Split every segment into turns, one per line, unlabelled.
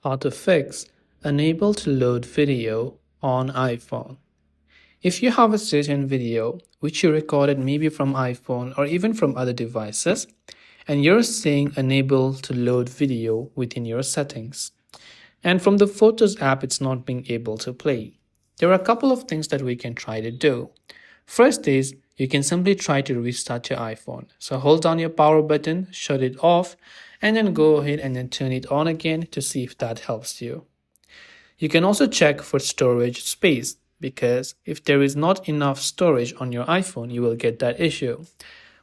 How to fix unable to load video on iPhone. If you have a certain video which you recorded maybe from iPhone or even from other devices, and you're seeing unable to load video within your settings, and from the Photos app it's not being able to play, there are a couple of things that we can try to do. First is you can simply try to restart your iPhone. So hold down your power button, shut it off, and then go ahead and then turn it on again to see if that helps you. You can also check for storage space, because if there is not enough storage on your iPhone, you will get that issue.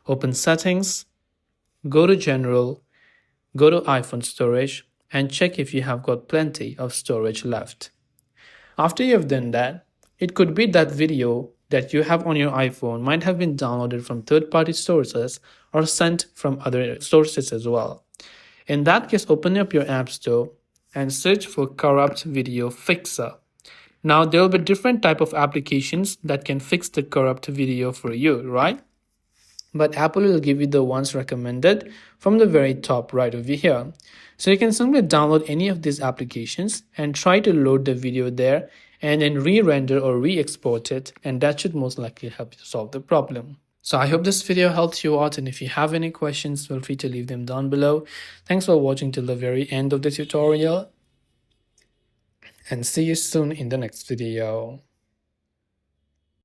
Open Settings, go to General, go to iPhone Storage, and check if you have got plenty of storage left. After you have done that, it could be that video that you have on your iPhone might have been downloaded from third-party sources or sent from other sources as well. In that case, open up your App Store and search for Corrupt Video Fixer. Now, there will be different type of applications that can fix the corrupt video for you, right? But Apple will give you the ones recommended from the very top right over here. So you can simply download any of these applications and try to load the video there and then re-render or re-export it, and that should most likely help you solve the problem. So I hope this video helped you out, and if you have any questions, feel free to leave them down below. Thanks for watching till the very end of the tutorial, and see you soon in the next video.